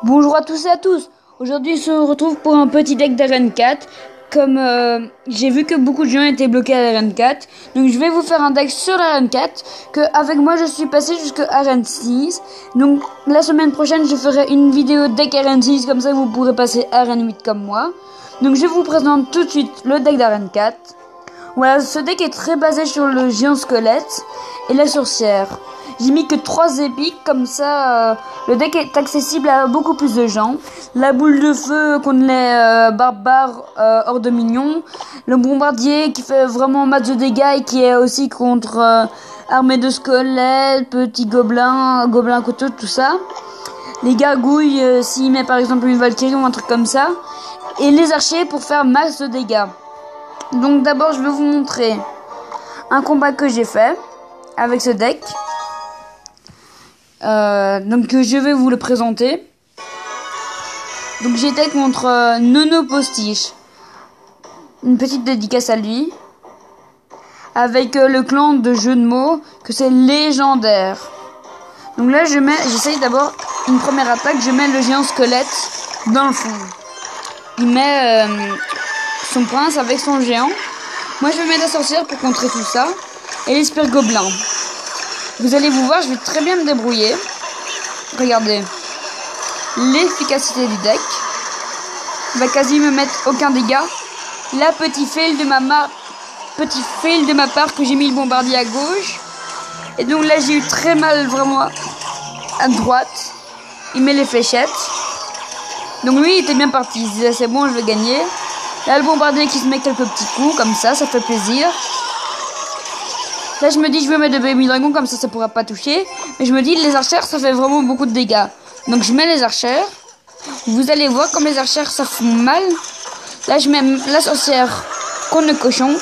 Bonjour à tous et à tous. Aujourd'hui, on se retrouve pour un petit deck d'Arène 4. Comme j'ai vu que beaucoup de gens étaient bloqués à l'Arène 4, donc je vais vous faire un deck sur l'Arène 4. Que avec moi, je suis passé jusqu'à Arène 6. Donc la semaine prochaine, je ferai une vidéo deck Arène 6, comme ça vous pourrez passer Arène 8 comme moi. Donc je vous présente tout de suite le deck d'Arène 4. Voilà, ce deck est très basé sur le géant squelette et la sorcière. J'ai mis que 3 épiques, comme ça le deck est accessible à beaucoup plus de gens. La boule de feu contre les barbares hors de minions. Le bombardier qui fait vraiment max de dégâts et qui est aussi contre armée de squelettes, petits gobelins, gobelins couteaux, tout ça. Les gargouilles s'il met par exemple une valkyrie ou un truc comme ça. Et les archers pour faire max de dégâts. Donc d'abord je vais vous montrer un combat que j'ai fait avec ce deck. Donc je vais vous le présenter. Donc j'étais contre Nono Postiche. Une petite dédicace à lui. Avec le clan de jeu de mots que c'est légendaire. Donc là j'essaye d'abord une première attaque. Je mets le géant squelette dans le fond. Il met son prince avec son géant. Moi je vais mettre la sorcière pour contrer tout ça. Et l'esprit gobelin. Vous allez vous voir, je vais très bien me débrouiller. Regardez. L'efficacité du deck. Il va quasi me mettre aucun dégât. Là, petit fail de ma part que j'ai mis le bombardier à gauche. Et donc là, j'ai eu très mal vraiment à droite. Il met les fléchettes. Donc lui, il était bien parti. Il se disait, c'est bon, je vais gagner. Là, le bombardier qui se met quelques petits coups, comme ça fait plaisir. Là, je me dis, je vais mettre de baby dragon, comme ça pourra pas toucher. Mais je me dis, les archères, ça fait vraiment beaucoup de dégâts. Donc, je mets les archères. Vous allez voir, comme les archères, ça fait mal. Là, je mets la sorcière contre le cochon.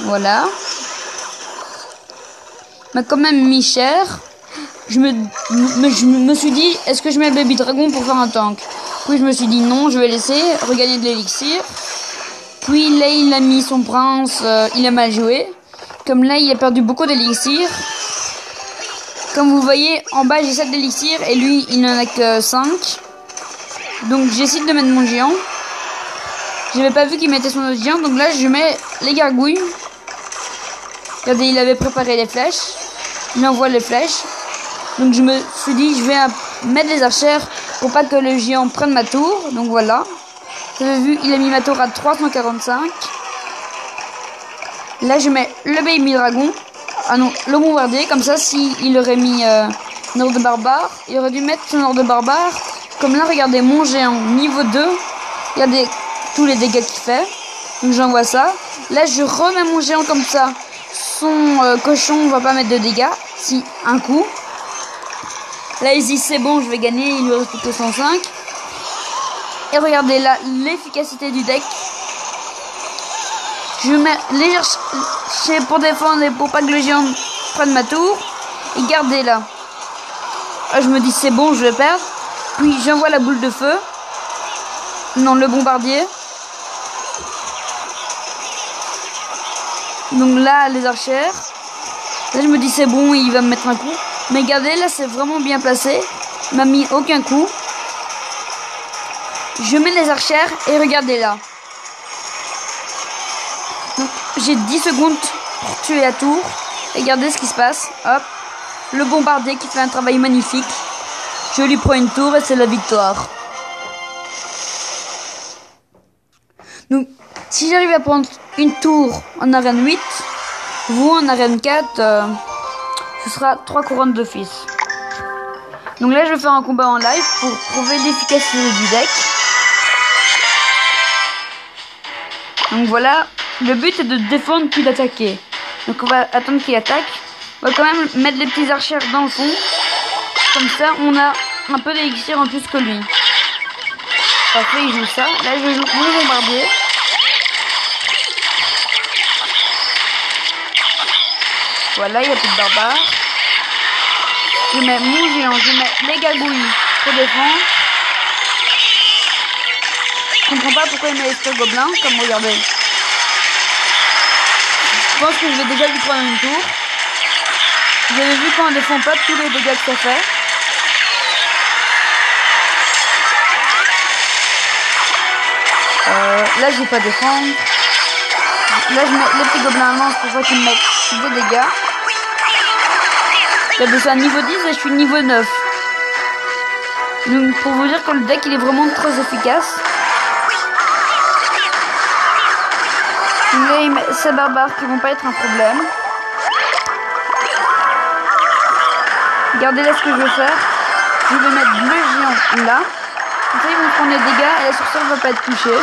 Voilà. M'a quand même mis cher. Je me suis dit, est-ce que je mets baby dragon pour faire un tank? Puis, je me suis dit, non, je vais laisser regagner de l'élixir. Puis, là, il a mis son prince. Il a mal joué. Comme là, il a perdu beaucoup d'élixir. Comme vous voyez, en bas, j'ai 7 d'élixir et lui, il n'en a que 5. Donc, j'essaie de mettre mon géant. Je n'avais pas vu qu'il mettait son autre géant. Donc là, je mets les gargouilles. Regardez, il avait préparé les flèches. Il envoie les flèches. Donc, je me suis dit, je vais mettre les archères pour pas que le géant prenne ma tour. Donc, voilà. Vous avez vu, il a mis ma tour à 345. Là, je mets le baby dragon. Ah non, le bombardier. Comme ça, s'il aurait mis un ordre de barbare, il aurait dû mettre son ordre de barbare. Comme là, regardez, mon géant niveau 2. Regardez tous les dégâts qu'il fait. Donc, j'envoie ça. Là, je remets mon géant comme ça. Son cochon va pas mettre de dégâts. Si, un coup. Là, il dit, c'est bon, je vais gagner. Il lui reste plus que 105. Et regardez là, l'efficacité du deck. Je mets les archers pour défendre et pour pas que le géant prenne ma tour. Et gardez là. Je me dis c'est bon, je vais perdre. Puis j'envoie la boule de feu. Non, le bombardier. Donc là, les archères. Là, je me dis c'est bon, il va me mettre un coup. Mais regardez, là, c'est vraiment bien placé. Il m'a mis aucun coup. Je mets les archères et regardez là. J'ai 10 secondes pour tuer la tour. Et regardez ce qui se passe. Hop. Le bombardier qui fait un travail magnifique. Je lui prends une tour et c'est la victoire. Donc, si j'arrive à prendre une tour en arène 8, vous en arène 4, ce sera 3 couronnes d'office. Donc là, je vais faire un combat en live pour prouver l'efficacité du deck. Donc voilà. Le but est de défendre puis d'attaquer. Donc on va attendre qu'il attaque. On va quand même mettre les petits archères dans le fond. Comme ça on a un peu d'élixir en plus que lui. Parfait, il joue ça. Là je joue mon bombardier. Voilà, il n'y a plus de barbares. Je mets mon géant, je mets les gargouilles pour défendre. Je comprends pas pourquoi il met les gobelins, comme regardez. Je pense que je vais déjà lui prendre une tour. Vous avez vu quand on ne défend pas tous les dégâts que ça fait. Là, je vais pas défendre. Là, je mets les petits gobelins allemands pour ça qu'ils me mettent des dégâts. J'ai besoin de niveau 10 et je suis niveau 9. Donc, pour vous dire que le deck, il est vraiment très efficace. Là, il met ces barbares qui vont pas être un problème. Regardez là ce que je vais faire. Je vais mettre le géant là. Comme ça, ils vont prendre les dégâts et la sorcière ne va pas être touchée.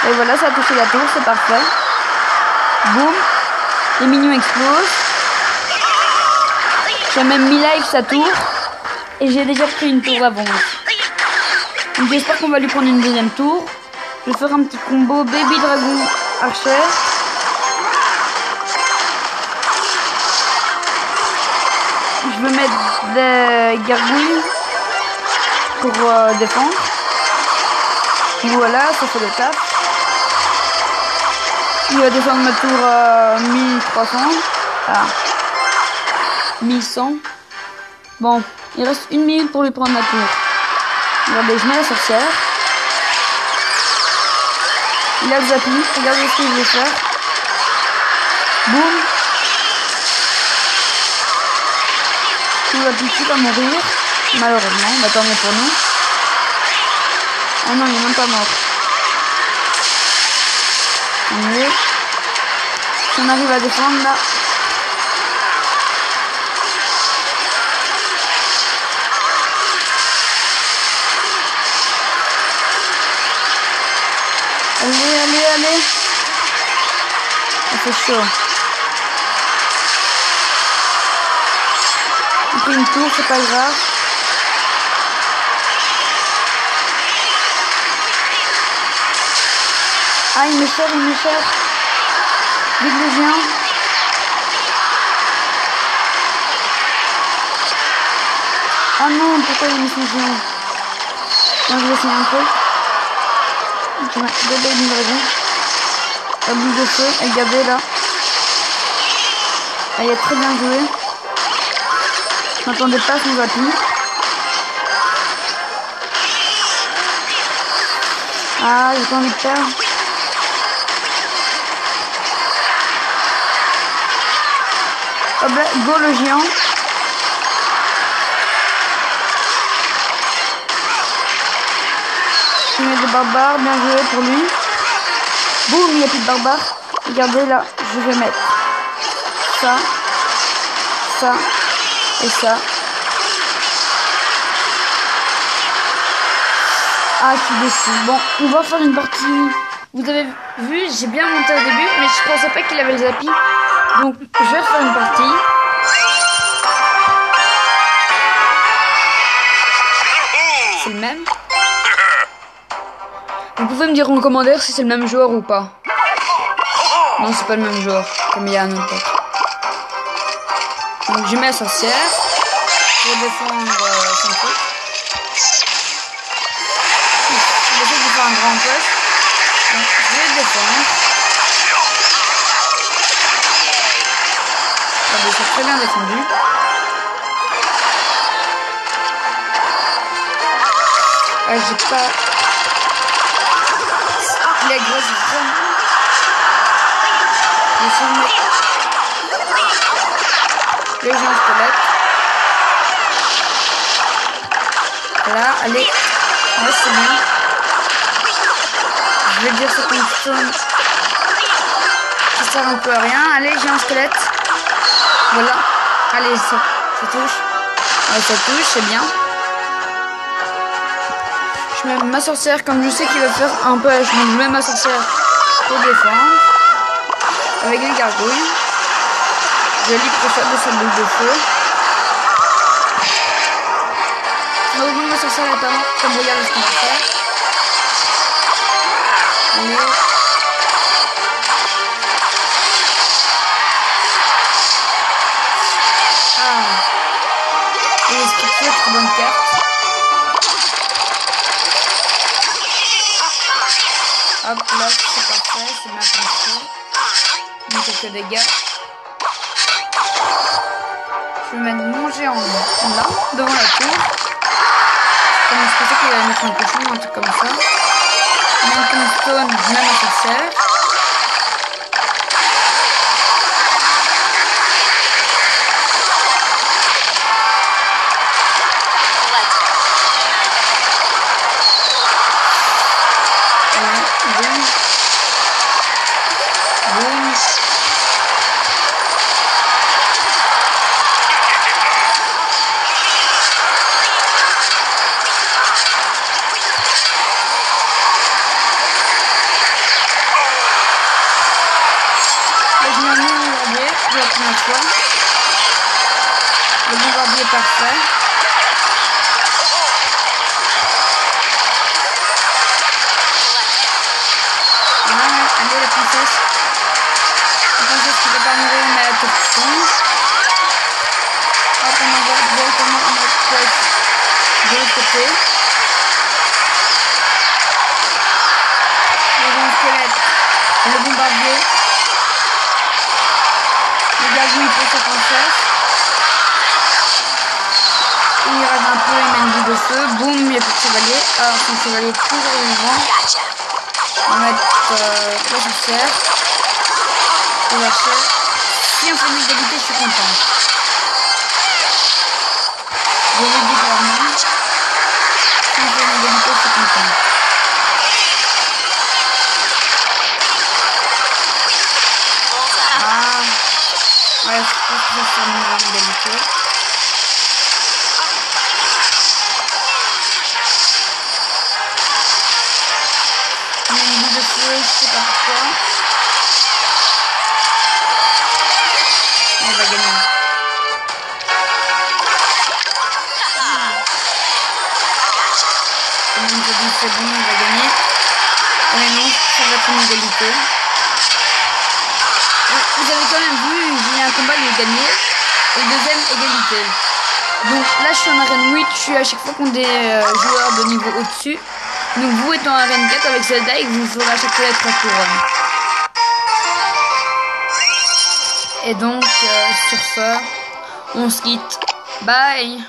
Et voilà, ça a touché la tour, c'est parfait. Boum. Les minions explosent. J'ai même mis live sa tour. Et j'ai déjà pris une tour d'avance. Donc j'espère qu'on va lui prendre une deuxième tour. Je vais faire un petit combo Baby Dragon Archer. Je vais mettre des gargouilles pour défendre. Voilà, ça fait le taf. Il va défendre ma tour 1300. Ah. 1100. Bon, il reste 1 minute pour lui prendre ma tour. Regardez, je mets la sorcière. Il a le zapping. Regardez ce que je vais faire. Boum. Tout va petit va mourir. Malheureusement. Bah tant mieux pour nous. Ah non, il est même pas mort. Allez. Si on arrive à défendre là. Allez, allez, allez. Ça fait chaud. On fait une tour, c'est pas grave. Ah, il me sert, il me sert. Vite le géant. Ah non, pourquoi il me fait géant? Moi, je vais essayer un peu. Je mets deux Baby Dragon. La boule de feu, regardez là. Ah, il a très bien joué. Je m'attendais pas à son zapping. Ah, j'ai pas envie de perdre. Hop là, go le géant. Je mets des barbares, bien joué pour lui. Boum, il n'y a plus de barbares. Regardez là, je vais mettre ça, ça et ça. Ah, je suis déçue. Bon, on va faire une partie. Vous avez vu, j'ai bien monté au début, mais je pensais pas qu'il avait le zapping. Donc, je vais faire une partie. C'est le même. Vous pouvez me dire en commentaire si c'est le même joueur ou pas. Non, c'est pas le même joueur, comme il y a un autre. Donc, je mets la sorcière pour défendre son truc. J'essaie de faire un grand push. Donc, je vais le défendre. C'est très bien défendu. J'ai pas... Il agresse vraiment. Le géant squelette. Voilà, allez. Ouais, c'est bien. Je vais dire ce qu'on tourne. Ça sert un peu à rien. Allez, géant squelette. Voilà. Allez, ça touche. Ouais, ça touche, c'est bien. Je mets ma sorcière comme je sais qu'il va faire un push. Donc je mets ma sorcière pour défendre. Avec les gargouilles. Je lis profite de sa boule de feu. Donc ma sorcière est à moi. Comme regarde ce qu'on va faire. Allez. Ah. Et ce qui fait très bonne carte. Hop là, c'est parfait, c'est ma fonction. Il y a quelques dégâts. Je vais mettre mon géant là, devant la tour. Comme je pensais qu'il allait mettre un cochon ou un truc comme ça. Momentum Stone, même à sorcière. Boum. Boum. Là, je mets un bombardier pour la première fois. Le bombardier est parfait. Allez la princesse. La princesse qui va pas mourir mais elle te tombe. Hop, on envoie directement un autre poste de l'autre côté. Le grand squelette, le bombardier. Le gazouille pour sa princesse. Il rase un peu, il met une boule de feu. Boum, il n'y a plus de chevalier. Alors son chevalier est toujours vivant. On va mettre la sorcière. Le l'archer. Si on fait une égalité, je suis content. Je vous le dis clairement. Si on fait une égalité, je suis content. Ah. Ouais, je pense que ça sera une égalité. Je sais pas pourquoi. On va gagner. Comme on te dit, c'est bon, on va gagner. Mais non, ça va être une égalité. Vous avez quand même vu, j'ai eu un combat, il a gagné. Et le deuxième, égalité. Donc là, je suis en arène 8, je suis à chaque fois contre des joueurs de niveau au-dessus. Donc vous êtes en arène 4 avec Zelda et vous aurez à chaque fois les 3 couronnes. Et donc sur ce, on se quitte. Bye.